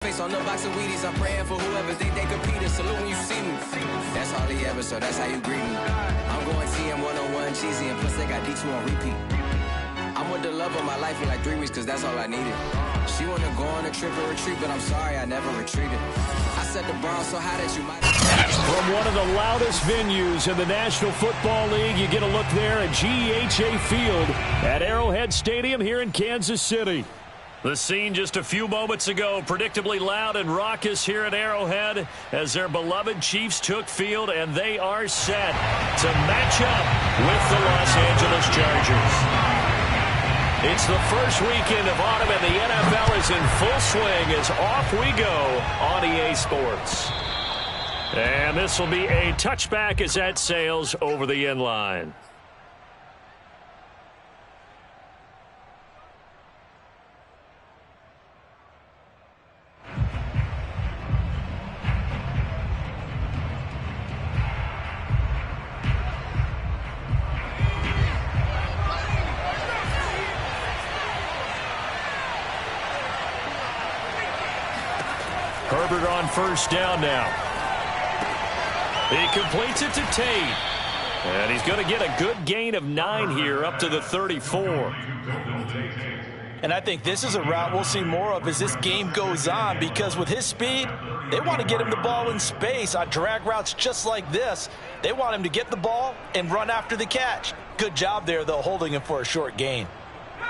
Face on the box of Wheaties, I'm praying for whoever think they compete. Salute when you see me. That's all he ever, so that's how you greet me. I'm going TM 101 cheesy, and plus they got D2 on repeat. I'm with the love of my life for like 3 weeks, cause that's all I needed. She wanna go on a trip or retreat, but I'm sorry, I never retreated. I set the bar so high that you might. From one of the loudest venues in the National Football League, you get a look there at GEHA Field at Arrowhead Stadium here in Kansas City. The scene just a few moments ago, predictably loud and raucous here at Arrowhead as their beloved Chiefs took field, and they are set to match up with the Los Angeles Chargers. It's the first weekend of autumn, and the NFL is in full swing as off we go on EA Sports. And this will be a touchback as that sails over the end line. Herbert on first down now. He completes it to Tate. And he's going to get a good gain of 9 here up to the 34. And I think this is a route we'll see more of as this game goes on, because with his speed, they want to get him the ball in space on drag routes just like this. They want him to get the ball and run after the catch. Good job there, though, holding him for a short gain.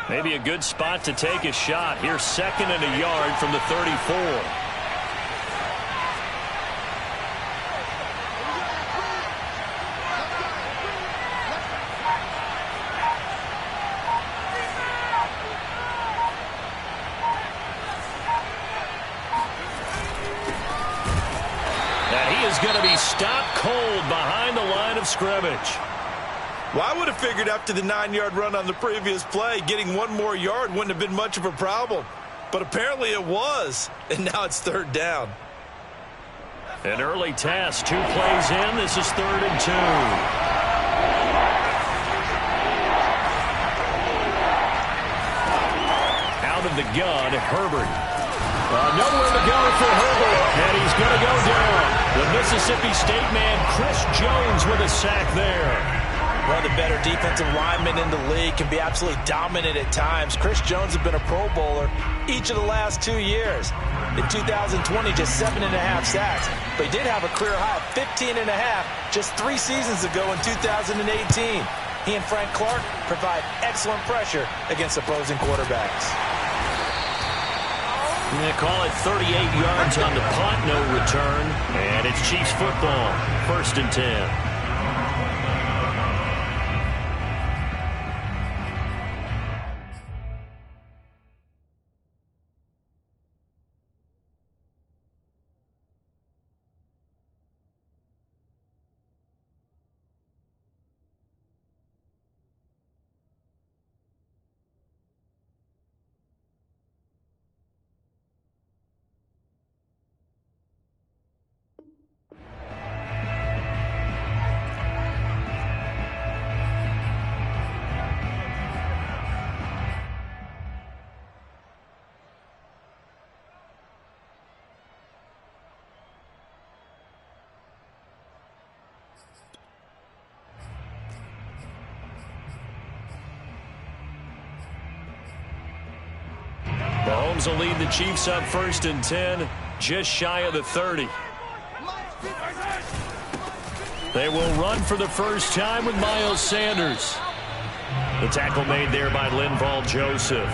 Maybe a good spot to take a shot. Here's 2nd and a yard from the 34. Going to be stopped cold behind the line of scrimmage. Well, I would have figured after the 9-yard run on the previous play, getting 1 more yard wouldn't have been much of a problem. But apparently it was, and now it's 3rd down. An early test, 2 plays in. This is 3rd and 2. Out of the gun, Herbert. Nowhere to go for Herbert, and he's going to go down. The Mississippi State man, Chris Jones, with a sack there. One of the better defensive linemen in the league, can be absolutely dominant at times. Chris Jones has been a Pro Bowler each of the last 2 years. In 2020, just 7.5 sacks, but he did have a career high of 15.5 just 3 seasons ago in 2018. He and Frank Clark provide excellent pressure against opposing quarterbacks. They call it 38 yards on the punt, no return. And it's Chiefs football, 1st and 10. Mahomes will lead the Chiefs up 1st and 10, just shy of the 30. They will run for the first time with Miles Sanders. The tackle made there by Linval Joseph.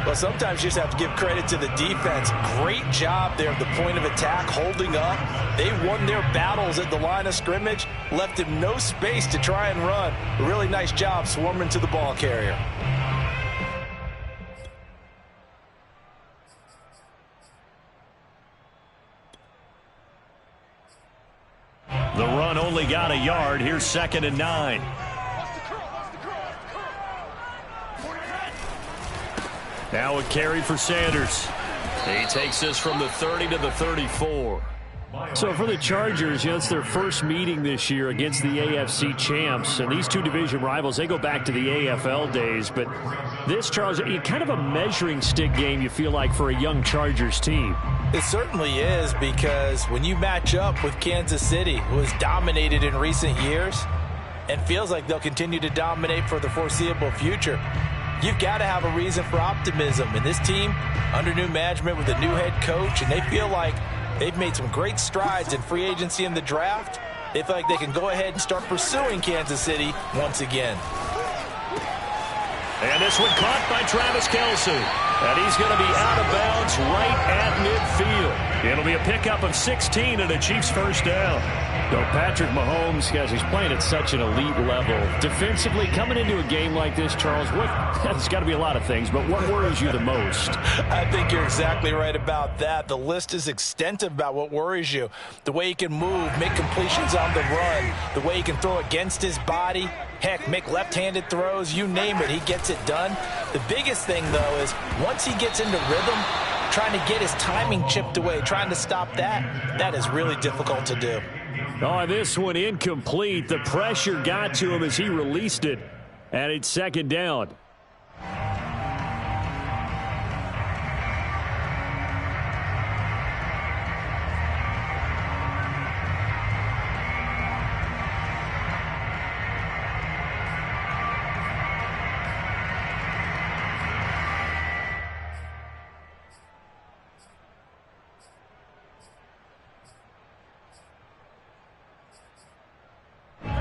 Well, sometimes you just have to give credit to the defense. Great job there at the point of attack, holding up. They won their battles at the line of scrimmage, left him no space to try and run. A really nice job swarming to the ball carrier. The run only got a yard. Here's 2nd and 9. Now a carry for Sanders. He takes this from the 30 to the 34. So for the Chargers, it's their first meeting this year against the AFC champs. And these two division rivals, they go back to the AFL days. But this, Charles, kind of a measuring stick game, you feel like, for a young Chargers team. It certainly is, because when you match up with Kansas City, who has dominated in recent years and feels like they'll continue to dominate for the foreseeable future, you've got to have a reason for optimism. And this team, under new management with a new head coach, and they feel like they've made some great strides in free agency in the draft. They feel like they can go ahead and start pursuing Kansas City once again. And this one caught by Travis Kelce. And he's going to be out of bounds right at midfield. It'll be a pickup of 16 and a Chiefs first down. So Patrick Mahomes, guys, he's playing at such an elite level. Defensively, coming into a game like this, Charles, there's got to be a lot of things, but what worries you the most? I think you're exactly right about that. The list is extensive about what worries you. The way he can move, make completions on the run, the way he can throw against his body, heck, make left-handed throws, you name it, he gets it done. The biggest thing, though, is once he gets into rhythm, trying to get his timing chipped away, trying to stop that is really difficult to do. Oh, this one incomplete. The pressure got to him as he released it, and it's second down.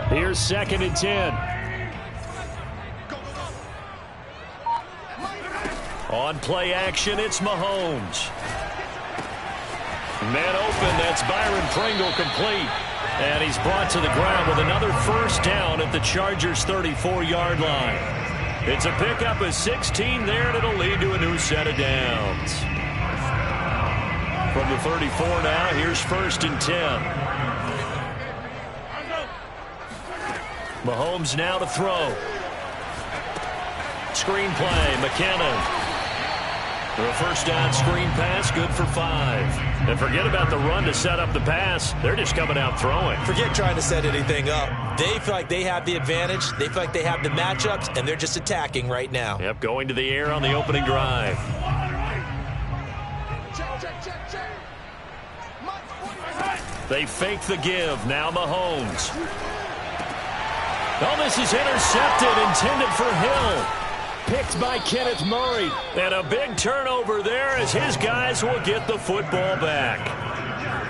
Here's 2nd and 10. On play action, it's Mahomes. Man open, that's Byron Pringle complete. And he's brought to the ground with another first down at the Chargers' 34-yard line. It's a pickup of 16 there, and it'll lead to a new set of downs. From the 34 now, here's 1st and 10. Mahomes now to throw. Screen play, McKinnon. The first down screen pass, good for 5. And forget about the run to set up the pass. They're just coming out throwing. Forget trying to set anything up. They feel like they have the advantage. They feel like they have the matchups, and they're just attacking right now. Yep, going to the air on the opening drive. They fake the give. Now Mahomes. Oh, this is intercepted, intended for Hill. Picked by Kenneth Murray. And a big turnover there as his guys will get the football back.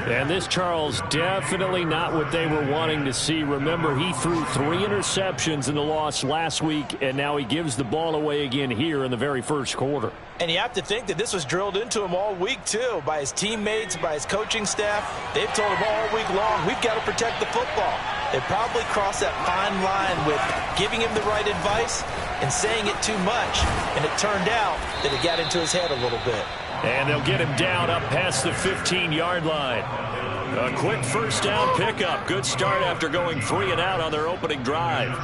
And this, Charles, definitely not what they were wanting to see. Remember, he threw 3 interceptions in the loss last week, and now he gives the ball away again here in the very first quarter. And you have to think that this was drilled into him all week, too, by his teammates, by his coaching staff. They've told him all week long, we've got to protect the football. They probably crossed that fine line with giving him the right advice and saying it too much. And it turned out that it got into his head a little bit. And they'll get him down up past the 15-yard line. A quick first down pickup. Good start after going 3 and out on their opening drive.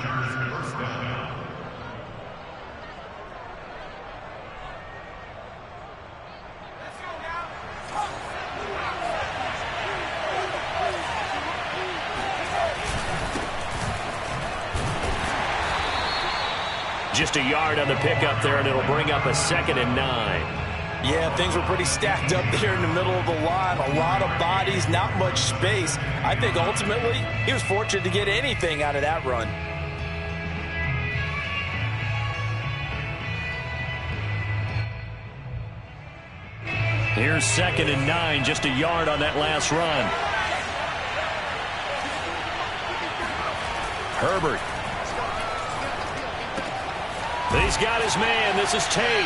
Just a yard on the pickup there, and it'll bring up a 2nd and 9. Yeah, things were pretty stacked up there in the middle of the line. A lot of bodies, not much space. I think ultimately he was fortunate to get anything out of that run. Here's 2nd and 9, just a yard on that last run. Herbert. He's got his man. This is Tate.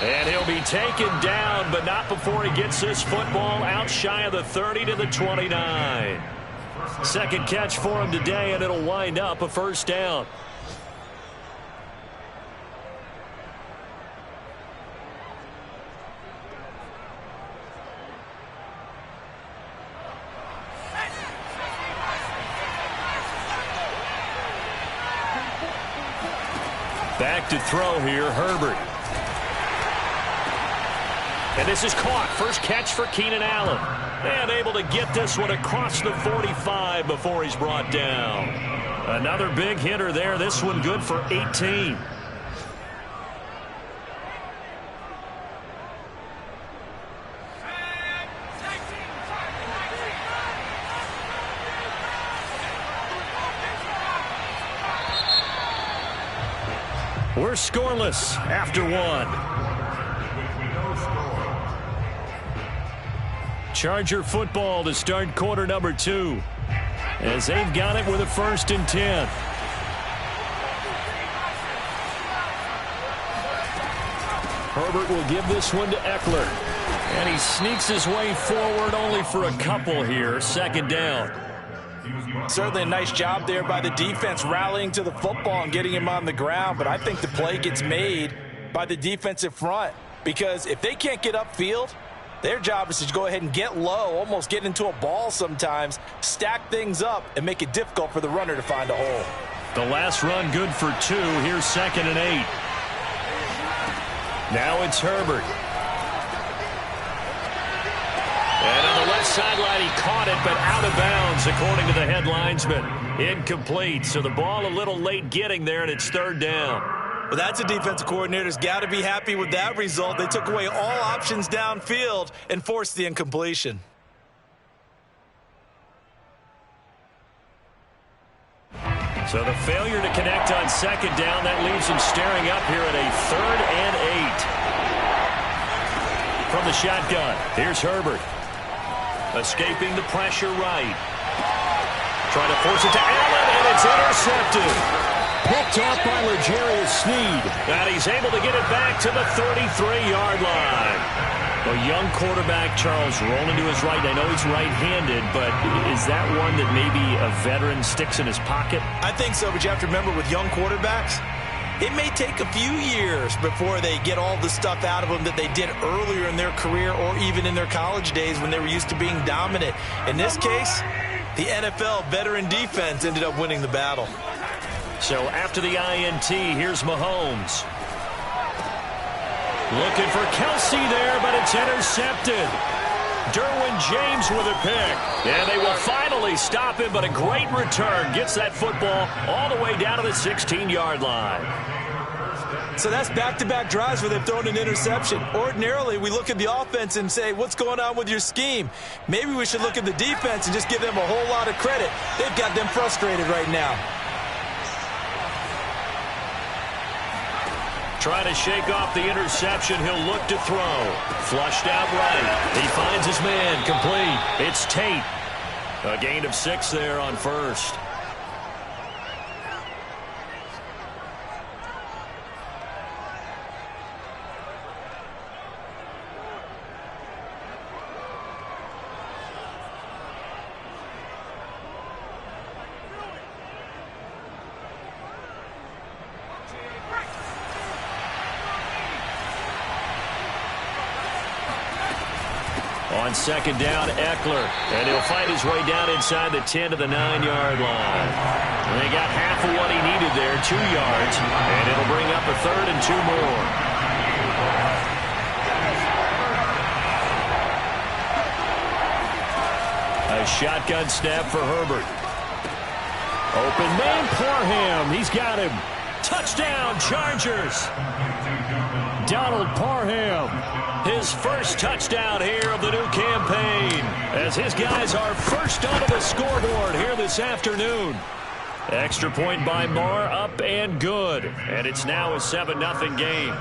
And he'll be taken down, but not before he gets this football out shy of the 30 to the 29. Second catch for him today, and it'll wind up a first down. Back to throw here, Herbert. And this is caught. First catch for Keenan Allen. And able to get this one across the 45 before he's brought down. Another big hitter there. This one good for 18. We're scoreless after one. Charger football to start quarter number 2. As they've got it with a 1st and 10. Herbert will give this one to Eckler. And he sneaks his way forward only for a couple here. 2nd down. Certainly a nice job there by the defense rallying to the football and getting him on the ground. But I think the play gets made by the defensive front. Because if they can't get upfield, their job is to go ahead and get low, almost get into a ball sometimes, stack things up, and make it difficult for the runner to find a hole. The last run good for 2. Here's 2nd and 8. Now it's Herbert. And on the left sideline, he caught it, but out of bounds, according to the head linesman. Incomplete, so the ball a little late getting there, and it's 3rd down. Well, that's a defensive coordinator's got to be happy with that result. They took away all options downfield and forced the incompletion. So the failure to connect on 2nd down, that leaves him staring up here at a 3rd and 8. From the shotgun, here's Herbert. Escaping the pressure right. Trying to force it to Allen, and it's intercepted. Picked off by L'Jarius Sneed. And he's able to get it back to the 33-yard line. A young quarterback, Charles, rolling to his right. I know he's right-handed, but is that one that maybe a veteran sticks in his pocket? I think so, but you have to remember with young quarterbacks, it may take a few years before they get all the stuff out of them that they did earlier in their career or even in their college days when they were used to being dominant. In this case, the NFL veteran defense ended up winning the battle. So after the INT, here's Mahomes. Looking for Kelsey there, but it's intercepted. Derwin James with a pick. And they will finally stop him, but a great return. Gets that football all the way down to the 16-yard line. So that's back-to-back drives where they've thrown an interception. Ordinarily, we look at the offense and say, what's going on with your scheme? Maybe we should look at the defense and just give them a whole lot of credit. They've got them frustrated right now. Trying to shake off the interception. He'll look to throw. Flushed out right. He finds his man. Complete. It's Tate. A gain of 6 there on 1st. On 2nd down, Eckler. And he'll fight his way down inside the 10 to the 9-yard line. And they got half of what he needed there, 2 yards. And it'll bring up a 3rd and 2 more. A shotgun snap for Herbert. Open man, Parham. He's got him. Touchdown, Chargers. Donald Parham. His first touchdown here of the new campaign, as his guys are first onto the scoreboard here this afternoon. Extra point by Marr, up and good. And it's now a 7-0 game.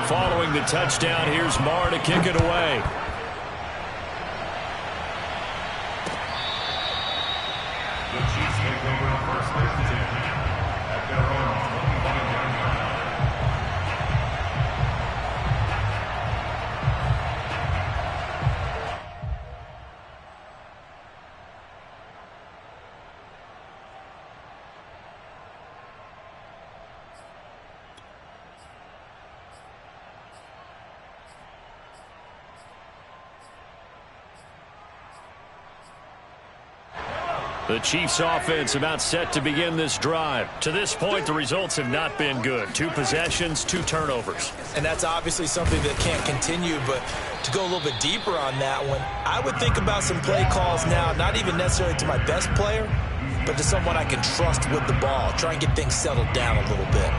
Following the touchdown, here's Marr to kick it away. The Chiefs take over first and 10 at their own 21-yard line. The Chiefs offense about set to begin this drive. To this point, the results have not been good. 2 possessions, 2 turnovers. And that's obviously something that can't continue, but to go a little bit deeper on that one, I would think about some play calls now, not even necessarily to my best player, but to someone I can trust with the ball. Try and get things settled down a little bit.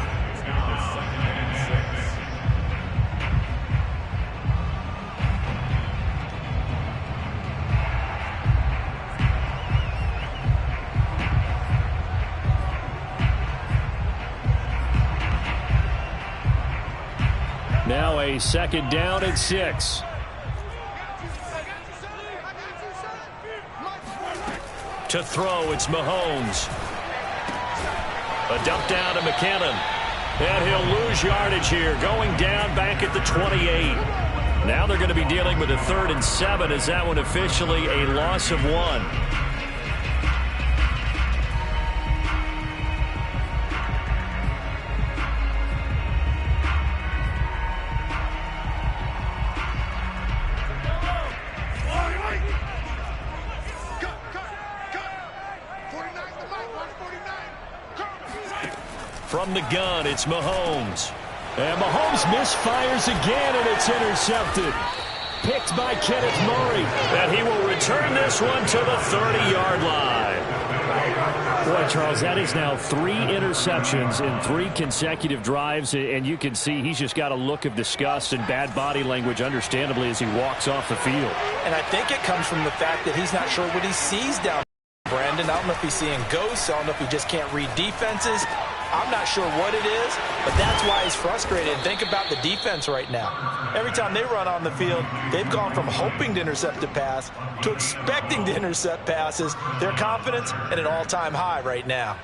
Now a 2nd down and 6. To throw, it's Mahomes. A dump down to McKinnon. And he'll lose yardage here, going down back at the 28. Now they're going to be dealing with a 3rd and 7 as that one officially a loss of 1. From the gun, it's Mahomes. And Mahomes misfires again, and it's intercepted. Picked by Kenneth Murray. And he will return this one to the 30-yard line. Boy, Charles, that is now 3 interceptions in 3 consecutive drives, and you can see he's just got a look of disgust and bad body language, understandably, as he walks off the field. And I think it comes from the fact that he's not sure what he sees down there, Brandon. I don't know if he's seeing ghosts. I don't know if he just can't read defenses. I'm not sure what it is, but that's why he's frustrated. Think about the defense right now. Every time they run on the field, they've gone from hoping to intercept a pass to expecting to intercept passes. Their confidence at an all-time high right now.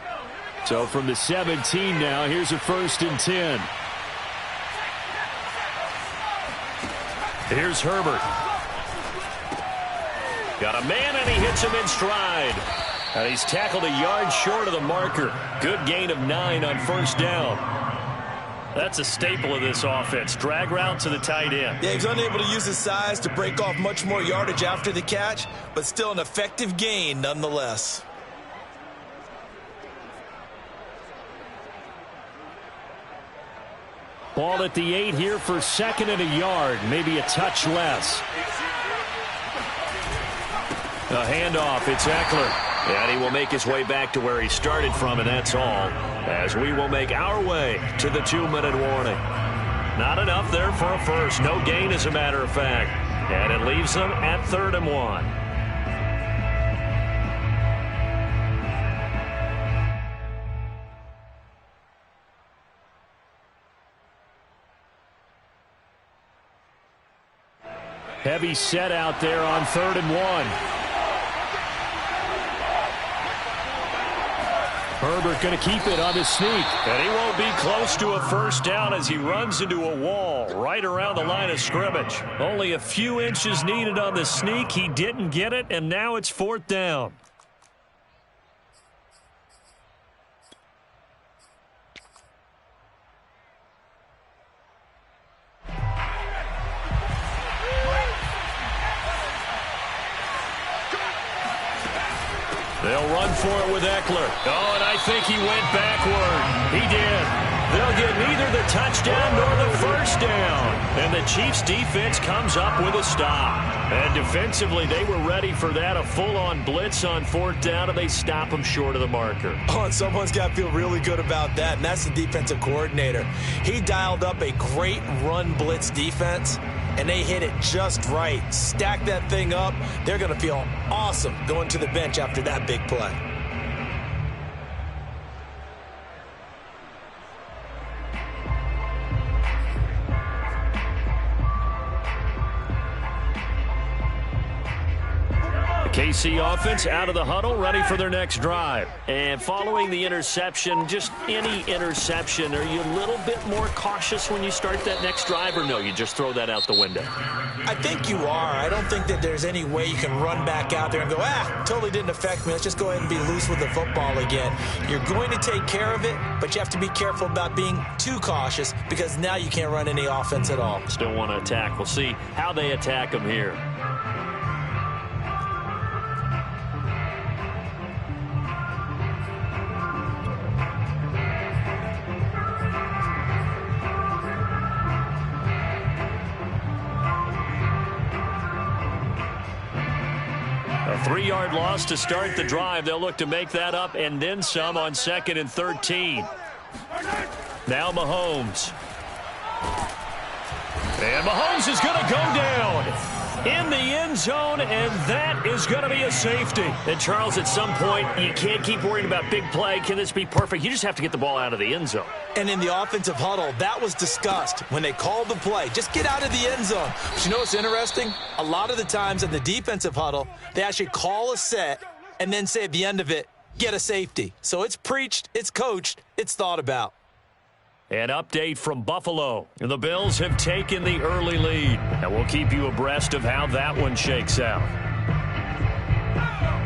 So from the 17 now, here's a 1st and 10. Here's Herbert. Got a man, and he hits him in stride. And he's tackled a yard short of the marker. Good gain of 9 on 1st down. That's a staple of this offense. Drag route to the tight end. Yeah, he's unable to use his size to break off much more yardage after the catch, but still an effective gain nonetheless. Ball at the 8 here for 2nd and a yard. Maybe a touch less. A handoff. It's Eckler. And he will make his way back to where he started from, and that's all, as we will make our way to the 2-minute warning. Not enough there for a first. No gain, as a matter of fact. And it leaves them at 3rd and 1. Heavy set out there on 3rd and 1. Herbert going to keep it on his sneak. And he won't be close to a 1st down as he runs into a wall right around the line of scrimmage. Only a few inches needed on the sneak. He didn't get it, and now it's 4th down. They'll run for it with Eckler. Oh, and I think he went backward. He did. They'll get neither the touchdown nor the 1st down. And the Chiefs defense comes up with a stop. And defensively, they were ready for that. A full-on blitz on 4th down, and they stop him short of the marker. Oh, and someone's got to feel really good about that, and that's the defensive coordinator. He dialed up a great run blitz defense, and they hit it just right. Stack that thing up. They're going to feel awesome going to the bench after that big play. KC offense out of the huddle, ready for their next drive. And following the interception, just any interception, are you a little bit more cautious when you start that next drive, or no, you just throw that out the window? I think you are. I don't think that there's any way you can run back out there and go, totally didn't affect me. Let's just go ahead and be loose with the football again. You're going to take care of it, but you have to be careful about being too cautious because now you can't run any offense at all. Still want to attack. We'll see how they attack them here. A 3-yard loss to start the drive. They'll look to make that up and then some on 2nd and 13. Now Mahomes. And Mahomes is going to go down in the end zone, and that is going to be a safety. And, Charles, at some point, you can't keep worrying about big play. Can this be perfect? You just have to get the ball out of the end zone. And in the offensive huddle, that was discussed when they called the play. Just get out of the end zone. But you know what's interesting? A lot of the times in the defensive huddle, they actually call a set and then say at the end of it, get a safety. So it's preached, it's coached, it's thought about. An update from Buffalo. The Bills have taken the early lead, and we'll keep you abreast of how that one shakes out.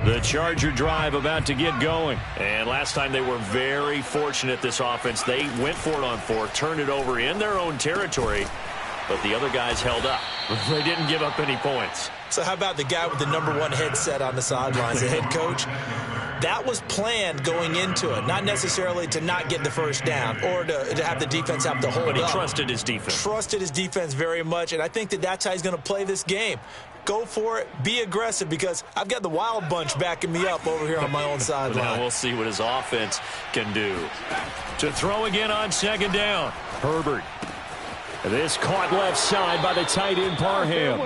The Charger drive about to get going. And last time they were very fortunate, this offense. They went for it on 4, turned it over in their own territory, but the other guys held up. They didn't give up any points. So how about the guy with the #1 headset on the sidelines, the head coach? That was planned going into it, not necessarily to not get the first down or to have the defense have to hold up. But he trusted his defense. Trusted his defense very much, and I think that's how he's going to play this game. Go for it. Be aggressive, because I've got the wild bunch backing me up over here on my own sideline. Now we'll see what his offense can do. To throw again on 2nd down, Herbert. This caught left side by the tight end Parham.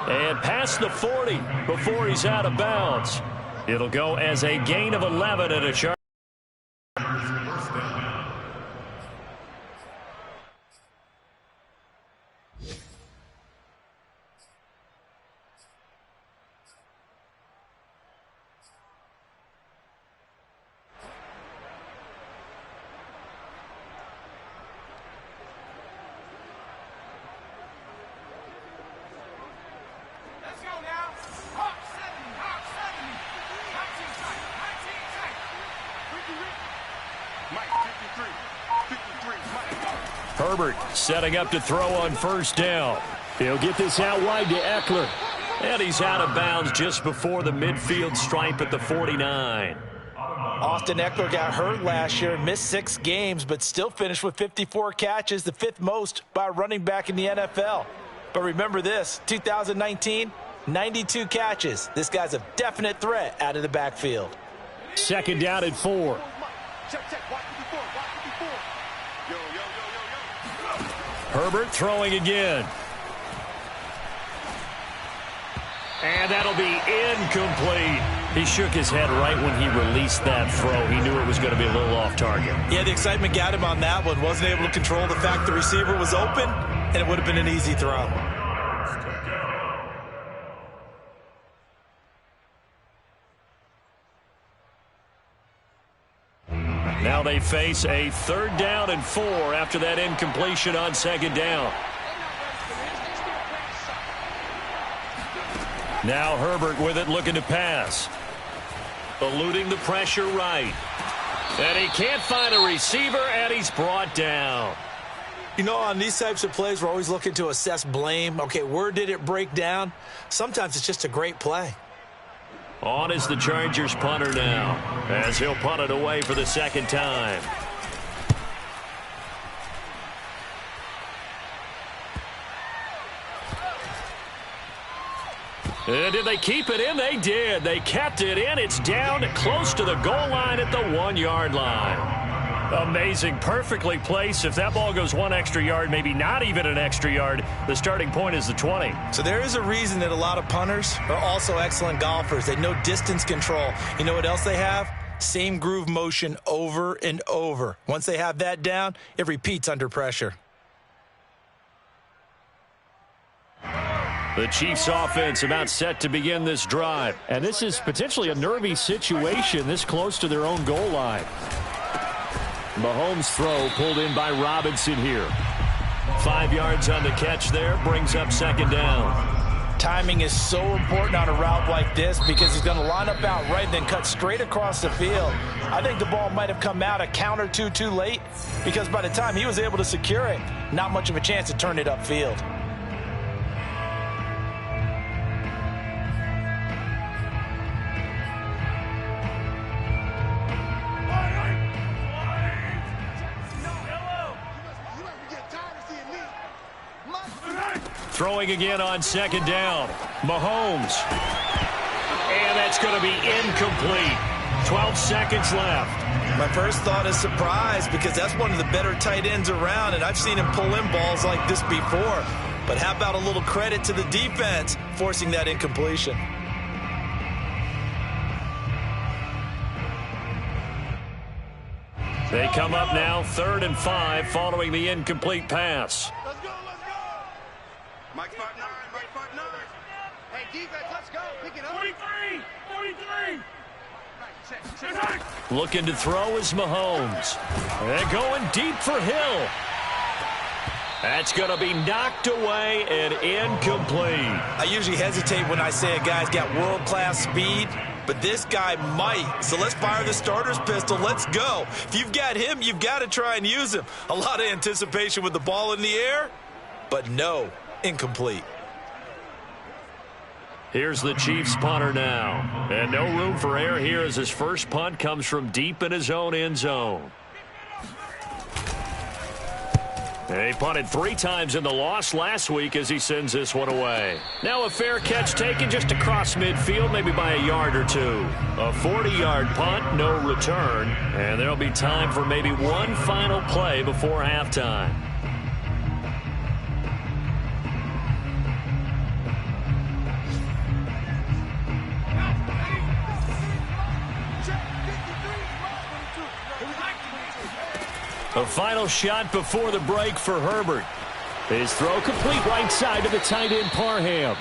And past the 40 before he's out of bounds. It'll go as a gain of 11 and a charge. Herbert setting up to throw on 1st down. He'll get this out wide to Eckler. And he's out of bounds just before the midfield stripe at the 49. Austin Eckler got hurt last year and missed 6 games, but still finished with 54 catches, the 5th most by a running back in the NFL. But remember this, 2019, 92 catches. This guy's a definite threat out of the backfield. 2nd down at 4. Herbert throwing again. And that'll be incomplete. He shook his head right when he released that throw. He knew it was going to be a little off target. Yeah, the excitement got him on that one. Wasn't able to control the fact the receiver was open, and it would have been an easy throw. Now they face a 3rd down and 4 after that incompletion on 2nd down. Now Herbert with it, looking to pass. Eluding the pressure right. And he can't find a receiver, and he's brought down. You know, on these types of plays, we're always looking to assess blame. Okay, where did it break down? Sometimes it's just a great play. On is the Chargers punter now, as he'll punt it away for the 2nd time. And did they keep it in? They did. They kept it in. It's down close to the goal line at the 1-yard line. Amazing. Perfectly placed. If that ball goes 1 extra yard, maybe not even an extra yard, the starting point is the 20. So there is a reason that a lot of punters are also excellent golfers. They know distance control. You know what else they have? Same groove motion over and over. Once they have that down, it repeats under pressure. The Chiefs offense about set to begin this drive. And this is potentially a nervy situation this close to their own goal line. Mahomes' throw pulled in by Robinson here. 5 yards on the catch there, brings up 2nd down. Timing is so important on a route like this because he's going to line up out right and then cut straight across the field. I think the ball might have come out a count or two too late because by the time he was able to secure it, not much of a chance to turn it upfield. Throwing again on 2nd down. Mahomes. And that's going to be incomplete. 12 seconds left. My first thought is surprise because that's one of the better tight ends around, and I've seen him pull in balls like this before. But how about a little credit to the defense forcing that incompletion? They come up now 3rd and 5 following the incomplete pass. Let's go, let's go. Mike 5-9, Mike 5-9. Hey, defense, let's go. Pick it up. 43, 43. Looking to throw is Mahomes. They're going deep for Hill. That's going to be knocked away and incomplete. I usually hesitate when I say a guy's got world-class speed, but this guy might. So let's fire the starter's pistol. Let's go. If you've got him, you've got to try and use him. A lot of anticipation with the ball in the air, but no, incomplete. Here's the Chiefs punter now. And no room for error here as his first punt comes from deep in his own end zone. He punted 3 times in the loss last week as he sends this one away. Now a fair catch taken just across midfield, maybe by a yard or 2. A 40-yard punt, no return. And there'll be time for maybe one final play before halftime. A final shot before the break for Herbert. His throw complete right side to the tight end Parham.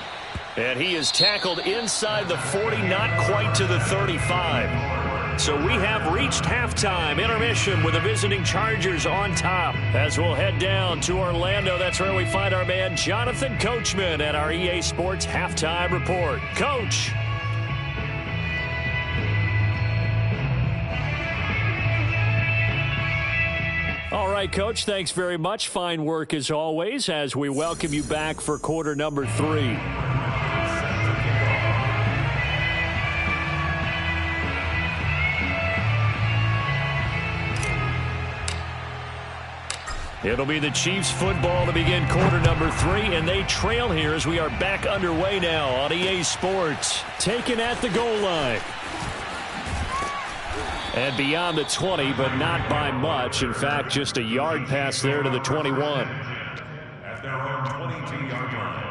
And he is tackled inside the 40, not quite to the 35. So we have reached halftime intermission with the visiting Chargers on top. As we'll head down to Orlando, that's where we find our man Jonathan Coachman at our EA Sports Halftime Report. Coach. All right, Coach, thanks very much. Fine work as always as we welcome you back for quarter number 3. It'll be the Chiefs football to begin quarter number 3, and they trail here as we are back underway now on EA Sports. Taken at the goal line. And beyond the 20, but not by much. In fact, just a yard pass there to the 21. At their own 22-yard line.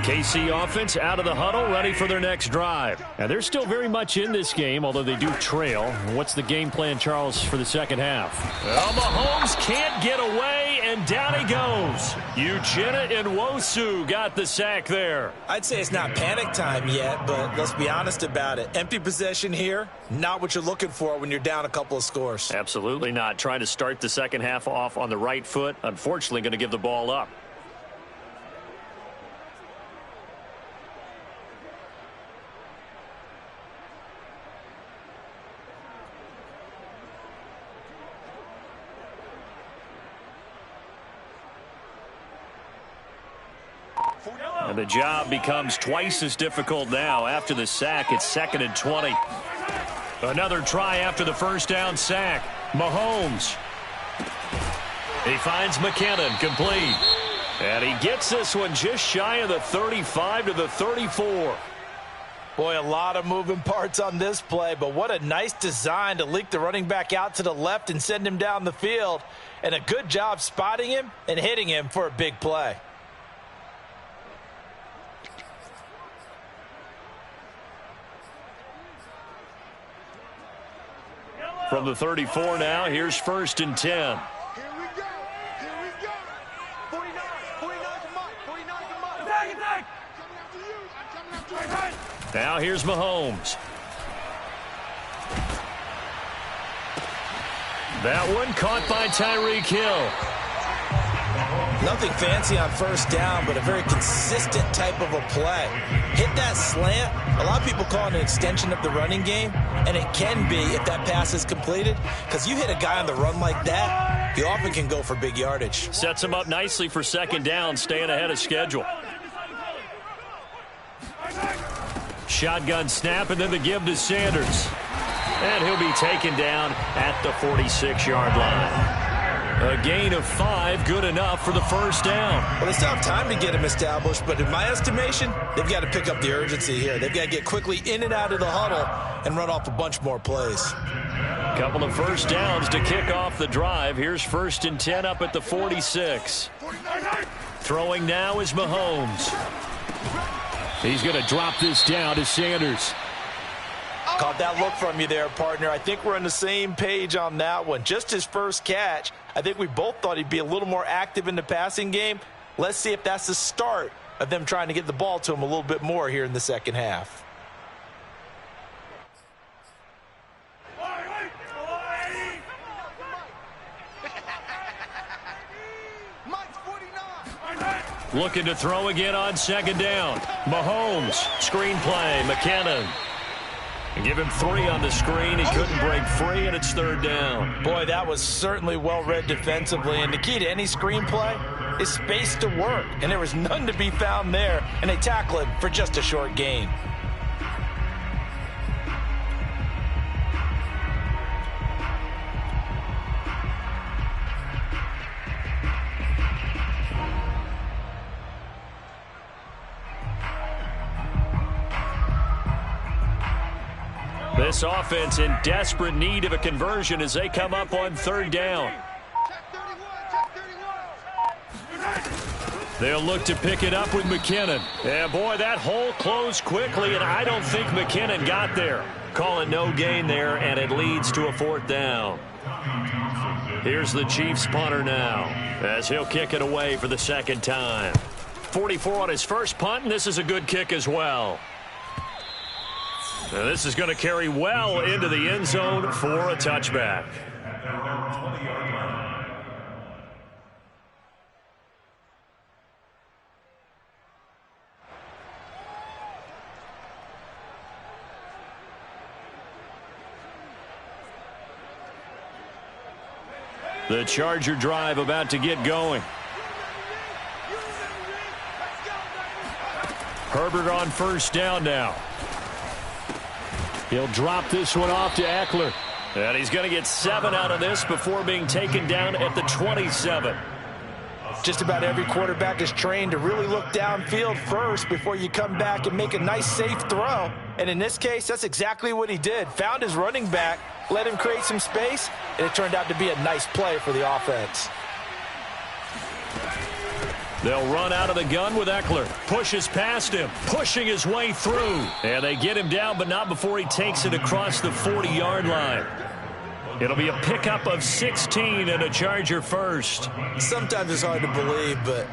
KC offense out of the huddle, ready for their next drive. And they're still very much in this game, although they do trail. What's the game plan, Charles, for the second half? Well, Mahomes can't get away, and down he goes. Uchenna Nwosu got the sack there. I'd say it's not panic time yet, but let's be honest about it. Empty possession here, not what you're looking for when you're down a couple of scores. Absolutely not. Trying to start the second half off on the right foot. Unfortunately, going to give the ball up. And the job becomes twice as difficult now. After the sack, it's 2nd and 20. Another try after the first down sack. Mahomes. He finds McKinnon, complete. And he gets this one just shy of the 35 to the 34. Boy, a lot of moving parts on this play, but what a nice design to leak the running back out to the left and send him down the field. And a good job spotting him and hitting him for a big play. From the 34 now, here's 1st and 10. Here we go. Here we go. 49. 49 to Mike. 49 to Mike. Attack. Coming after you. I'm coming after you. Now here's Mahomes. That one caught by Tyreek Hill. Nothing fancy on first down, but a very consistent type of a play. Hit that slant. A lot of people call it an extension of the running game, and it can be if that pass is completed, because you hit a guy on the run like that, you often can go for big yardage. Sets him up nicely for 2nd down, staying ahead of schedule. Shotgun snap and then the give to Sanders. And he'll be taken down at the 46-yard line. A gain of 5, good enough for the first down. Well, they still have time to get him established, but in my estimation, they've got to pick up the urgency here. They've got to get quickly in and out of the huddle and run off a bunch more plays. Couple of first downs to kick off the drive. Here's 1st and 10 up at the 46. Throwing now is Mahomes. He's going to drop this down to Sanders. Caught that look from you there, partner. I think we're on the same page on that one. Just his first catch. I think we both thought he'd be a little more active in the passing game. Let's see if that's the start of them trying to get the ball to him a little bit more here in the second half. Looking to throw again on 2nd down. Mahomes, screen play, McKinnon. Give him 3 on the screen. He couldn't break free, and it's 3rd down. Boy, that was certainly well-read defensively. And the key to any screenplay is space to work. And there was none to be found there. And they tackle him for just a short gain. This offense in desperate need of a conversion as they come up on 3rd down. They'll look to pick it up with McKinnon. Yeah, boy, that hole closed quickly, and I don't think McKinnon got there. Calling no gain there, and it leads to a 4th down. Here's the Chiefs punter now as he'll kick it away for the 2nd time. 44 on his first punt, and this is a good kick as well. Now this is going to carry well into the end zone for a touchback. The Charger drive about to get going. Herbert on 1st down now. He'll drop this one off to Eckler. And he's going to get 7 out of this before being taken down at the 27. Just about every quarterback is trained to really look downfield first before you come back and make a nice, safe throw. And in this case, that's exactly what he did. Found his running back, let him create some space, and it turned out to be a nice play for the offense. They'll run out of the gun with Eckler. Pushes past him, pushing his way through. And they get him down, but not before he takes it across the 40-yard line. It'll be a pickup of 16 and a Charger first. Sometimes it's hard to believe, but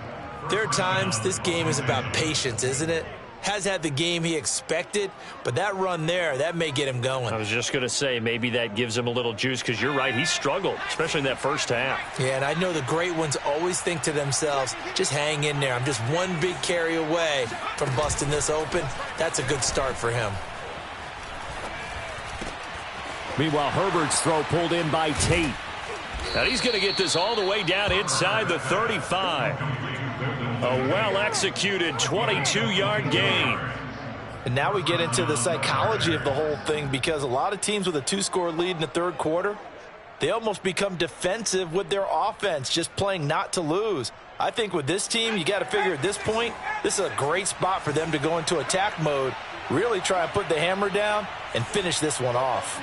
there are times this game is about patience, isn't it? Has had the game he expected, but that run there, that may get him going. I was just going to say, maybe that gives him a little juice, because you're right, he struggled, especially in that first half. Yeah, and I know the great ones always think to themselves, just hang in there. I'm just one big carry away from busting this open. That's a good start for him. Meanwhile, Herbert's throw pulled in by Tate. And he's going to get this all the way down inside the 35. A well-executed 22-yard gain. And now we get into the psychology of the whole thing, because a lot of teams with a 2-score lead in the 3rd quarter, they almost become defensive with their offense, just playing not to lose. I think with this team, you got to figure at this point, this is a great spot for them to go into attack mode, really try and put the hammer down and finish this one off.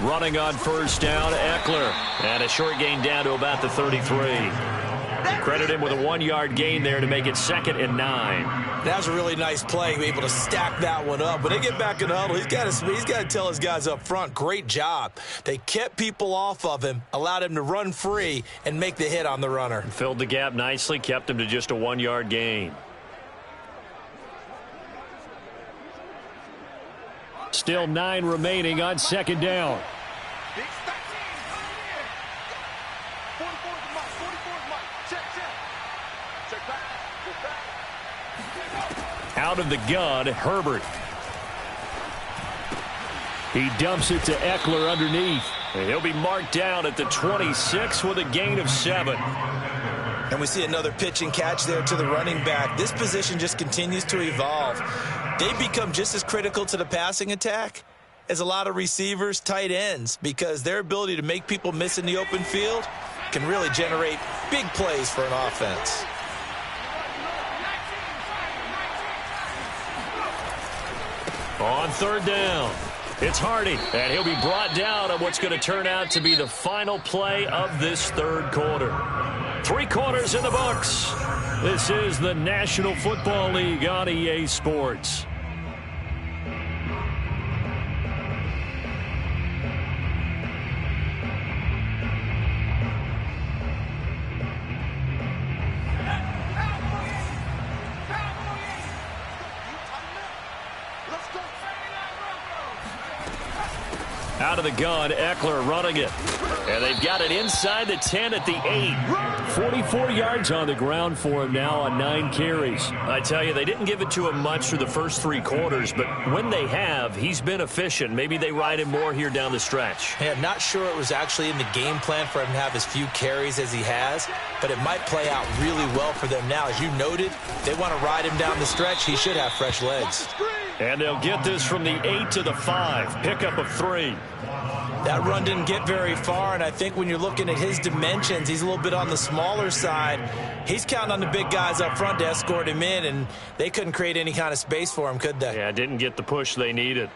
Running on 1st down, Eckler. And a short gain down to about the 33. Credit him with a 1-yard gain there to make it 2nd and 9. That was a really nice play, able to stack that one up. When they get back in the huddle, he's got to tell his guys up front, great job. They kept people off of him, allowed him to run free and make the hit on the runner. Filled the gap nicely, kept him to just a 1-yard gain. Still 9 remaining on 2nd down. Out of the gun, Herbert. He dumps it to Eckler underneath. And he'll be marked down at the 26 with a gain of 7. And we see another pitch and catch there to the running back. This position just continues to evolve. They become just as critical to the passing attack as a lot of receivers, tight ends, because their ability to make people miss in the open field can really generate big plays for an offense. On third down, it's Hardy, and he'll be brought down on what's going to turn out to be the final play of this third quarter. 3 quarters in the books. This is the National Football League on EA Sports. Out of the gun, Eckler running it. And they've got it inside the 10 at the 8. 44 yards on the ground for him now on 9 carries. I tell you, they didn't give it to him much through the first 3 quarters, but when they have, he's been efficient. Maybe they ride him more here down the stretch. Yeah, I'm not sure it was actually in the game plan for him to have as few carries as he has, but it might play out really well for them now. As you noted, they want to ride him down the stretch. He should have fresh legs. And they'll get this from the 8 to the 5. Pickup of 3. That run didn't get very far, and I think when you're looking at his dimensions, he's a little bit on the smaller side. He's counting on the big guys up front to escort him in, and they couldn't create any kind of space for him, could they? Yeah, didn't get the push they needed.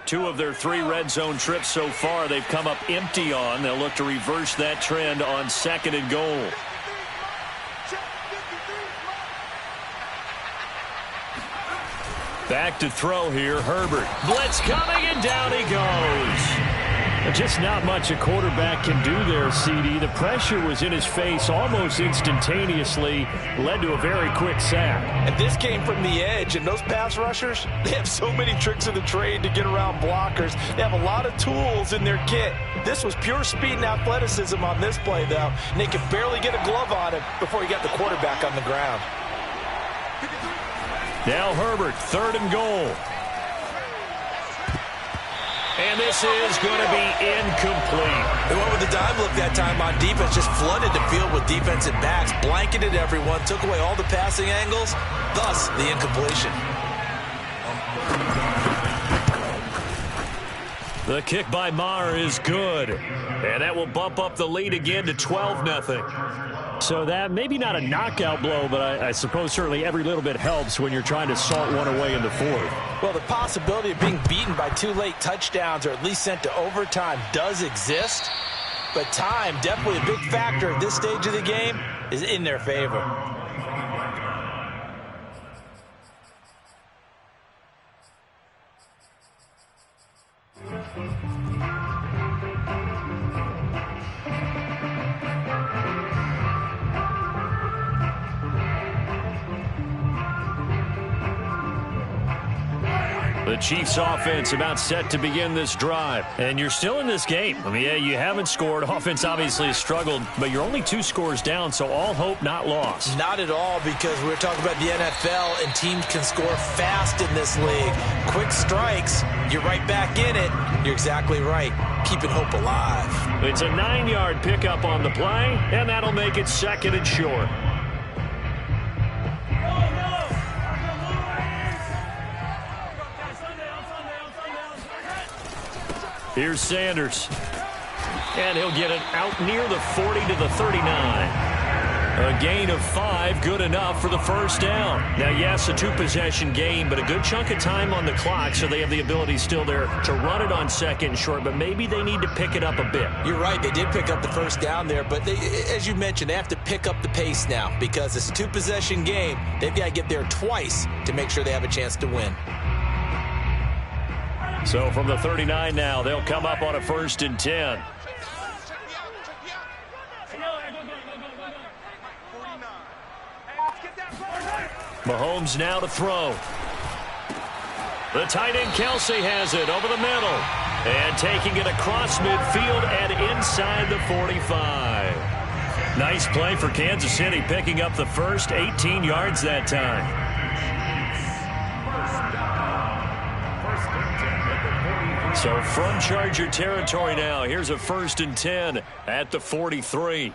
2 of their 3 red zone trips so far they've come up empty on. They'll look to reverse that trend on 2nd and goal. Back to throw here, Herbert. Blitz coming, and down he goes. Just not much a quarterback can do there, CD. The pressure was in his face almost instantaneously, led to a very quick sack. And this came from the edge, and those pass rushers, they have so many tricks of the trade to get around blockers. They have a lot of tools in their kit. This was pure speed and athleticism on this play, though, and they could barely get a glove on him before he got the quarterback on the ground. Now Herbert, 3rd and goal. And this is going to be incomplete. They went with the dime look that time on defense, just flooded the field with defensive backs, blanketed everyone, took away all the passing angles, thus the incompletion. The kick by Maher is good. And that will bump up the lead again to 12-0. So that maybe not a knockout blow, but I suppose certainly every little bit helps when you're trying to salt one away in the 4th. Well, the possibility of being beaten by 2 late touchdowns or at least sent to overtime does exist. But time, definitely a big factor at this stage of the game, is in their favor. The Chiefs offense about set to begin this drive. And you're still in this game. I mean, yeah, you haven't scored. Offense obviously has struggled, but you're only 2 scores down, so all hope not lost. Not at all, because we're talking about the NFL, and teams can score fast in this league. Quick strikes, you're right back in it. You're exactly right. Keeping hope alive. It's a 9-yard pickup on the play, and that'll make it 2nd and short. Here's Sanders. And he'll get it out near the 40 to the 39. A gain of 5, good enough for the first down. Now, yes, a 2-possession game, but a good chunk of time on the clock, so they have the ability still there to run it on 2nd and short, but maybe they need to pick it up a bit. You're right, they did pick up the first down there, but they, as you mentioned, they have to pick up the pace now because it's a 2-possession game. They've got to get there twice to make sure they have a chance to win. So from the 39 now, they'll come up on a 1st and 10. Mahomes now to throw. The tight end Kelsey has it over the middle. And taking it across midfield and inside the 45. Nice play for Kansas City, picking up the first, 18 yards that time. So from Charger territory now, here's a 1st and 10 at the 43.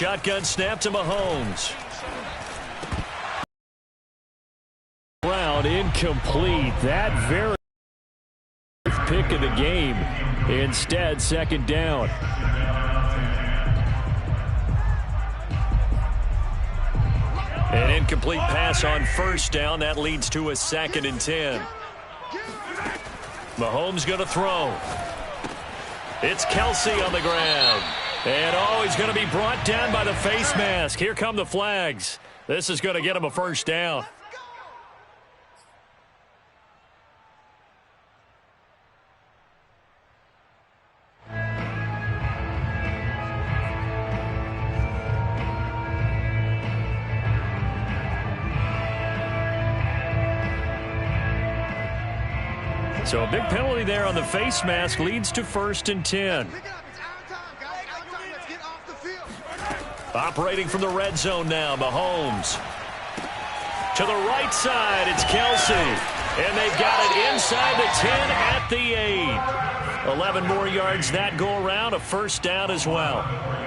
shotgun snap to Mahomes. Round incomplete. That very pick of the game. Instead, second down. An incomplete pass on first down. That leads to a 2nd and 10. Mahomes going to throw. It's Kelce on the ground. And he's going to be brought down by the face mask. Here come the flags. This is going to get him a first down. So a big penalty there on the face mask leads to 1st and 10. Operating from the red zone now, Mahomes. To the right side, it's Kelce. And they've got it inside the 10 at the 8. 11 more yards that go around, a first down as well.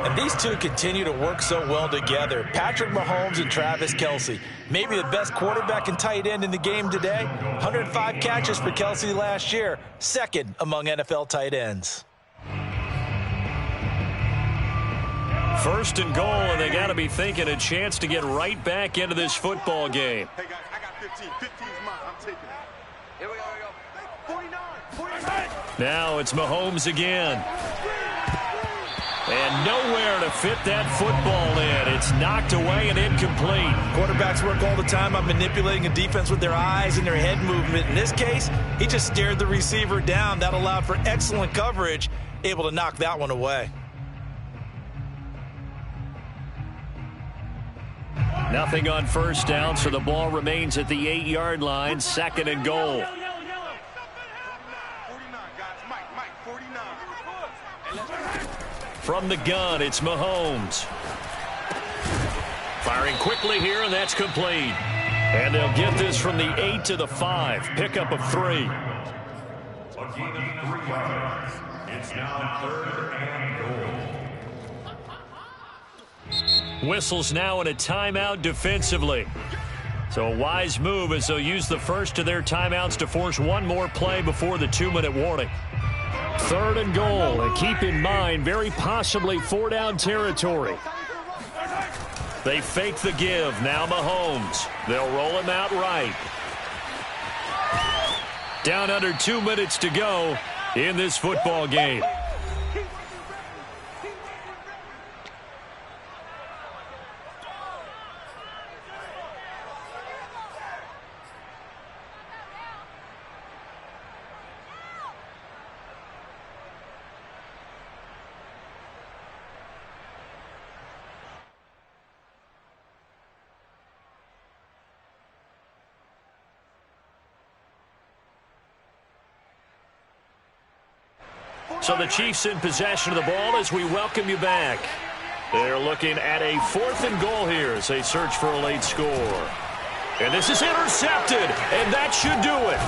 And these two continue to work so well together. Patrick Mahomes and Travis Kelce. Maybe the best quarterback and tight end in the game today. 105 catches for Kelce last year. 2nd among NFL tight ends. 1st and goal, and they got to be thinking a chance to get right back into this football game. Hey, guys, I got 15. 15 is mine. I'm taking it. Here we go. 49. 49. Now it's Mahomes again. And nowhere to fit that football in. It's knocked away and incomplete. Quarterbacks work all the time on manipulating a defense with their eyes and their head movement. In this case, he just stared the receiver down. That allowed for excellent coverage, able to knock that one away. Nothing on first down, so the ball remains at the 8-yard line. 2nd and goal. 49, guys. Mike, 49. From the gun, it's Mahomes. Firing quickly here, and that's complete. And they'll get this from the 8 to the 5. Pickup of 3. A gain of 3 yards. It's now 3rd and goal. Whistles now in a timeout defensively. So a wise move as they'll use the first of their timeouts to force one more play before the 2-minute warning. 3rd and goal, and keep in mind, very possibly 4-down territory. They fake the give. Now Mahomes. They'll roll him out right. Down under 2 minutes to go in this football game. So the Chiefs in possession of the ball as we welcome you back. They're looking at a 4th and goal here as they search for a late score. And this is intercepted, and that should do it.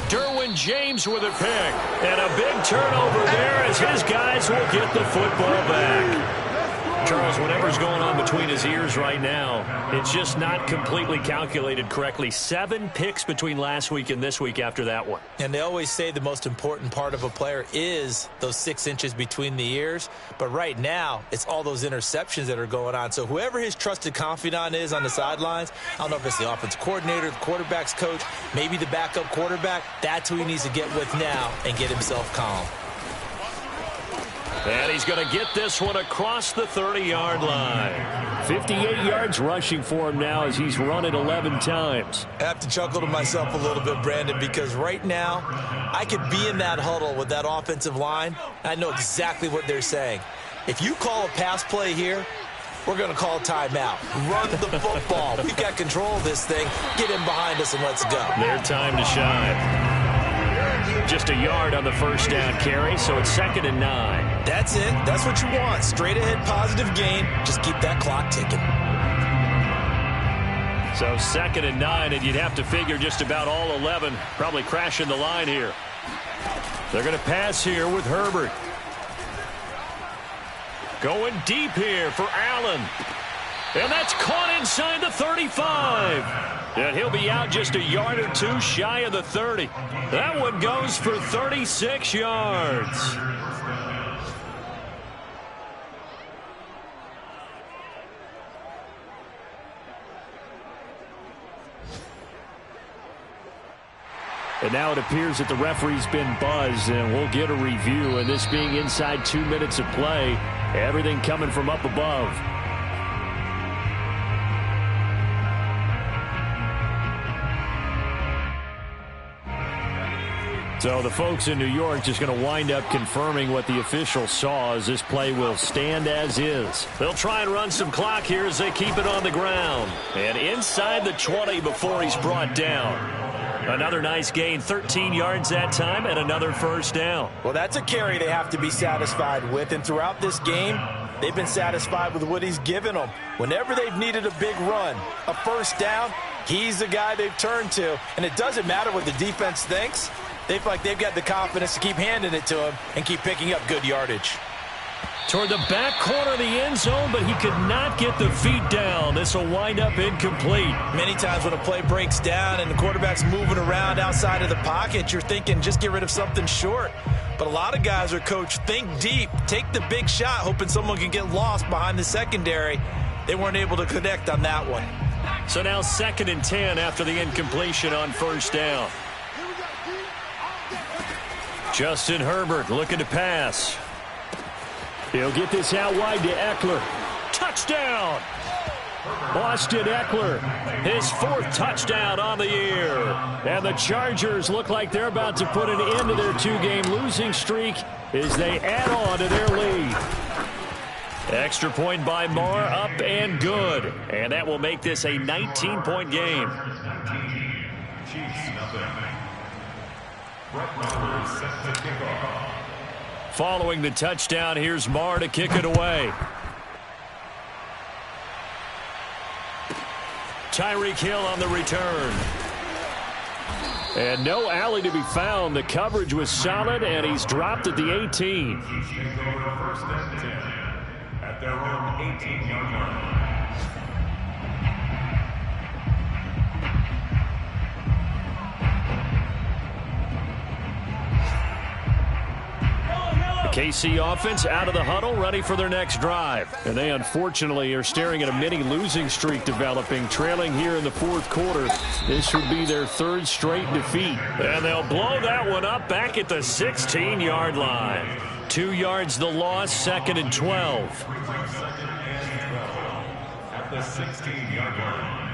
Derwin James with a pick, and a big turnover there as his guys will get the football back. Charles, whatever's going on between his ears right now, it's just not completely calculated correctly. 7 picks between last week and this week after that one. And they always say the most important part of a player is those 6 inches between the ears. But right now, it's all those interceptions that are going on. So whoever his trusted confidant is on the sidelines, I don't know if it's the offensive coordinator, the quarterback's coach, maybe the backup quarterback, that's who he needs to get with now and get himself calm. And he's going to get this one across the 30-yard line. 58 yards rushing for him now as he's run it 11 times. I have to chuckle to myself a little bit, Brandon, because right now I could be in that huddle with that offensive line. I know exactly what they're saying. If you call a pass play here, we're going to call a timeout. Run the football. We've got control of this thing. Get in behind us and let's go. Their time to shine. Just a yard on the first down carry, so it's 2nd and 9. That's it. That's what you want. Straight ahead positive gain. Just keep that clock ticking. So 2nd and 9, and you'd have to figure just about all 11 probably crashing the line here. They're going to pass here with Herbert. Going deep here for Allen. And that's caught inside the 35. And he'll be out just a yard or two shy of the 30. That one goes for 36 yards. And now it appears that the referee's been buzzed, and we'll get a review. And this being inside 2 minutes of play, everything coming from up above. So the folks in New York just going to wind up confirming what the official saw, as this play will stand as is. They'll try and run some clock here as they keep it on the ground. And inside the 20 before he's brought down. Another nice gain, 13 yards that time, and another first down. Well, that's a carry they have to be satisfied with, and throughout this game, they've been satisfied with what he's given them. Whenever they've needed a big run, a first down, he's the guy they've turned to. And it doesn't matter what the defense thinks. They feel like they've got the confidence to keep handing it to him and keep picking up good yardage. Toward the back corner of the end zone, but he could not get the feet down. This will wind up incomplete. Many times when a play breaks down and the quarterback's moving around outside of the pocket, you're thinking just get rid of something short. But a lot of guys are coached, think deep, take the big shot, hoping someone can get lost behind the secondary. They weren't able to connect on that one. So now 2nd and 10 after the incompletion on first down. Justin Herbert looking to pass. He'll get this out wide to Eckler. Touchdown! Austin Eckler, his 4th touchdown on the year. And the Chargers look like they're about to put an end to their 2-game losing streak as they add on to their lead. Extra point by Marr, up and good. And that will make this a 19-point game. Chiefs, nothing. Brett Maher set to kick off. Following the touchdown, here's Marr to kick it away. Tyreek Hill on the return. And no alley to be found. The coverage was solid, and he's dropped at the 18. Chiefs take over 1st and 10 at their own 18-yard line. KC offense out of the huddle, ready for their next drive. And they unfortunately are staring at a mini losing streak developing, trailing here in the 4th quarter. This would be their 3rd straight defeat. And they'll blow that one up back at the 16-yard line. 2 yards the loss, 2nd and 12. At the 16-yard line.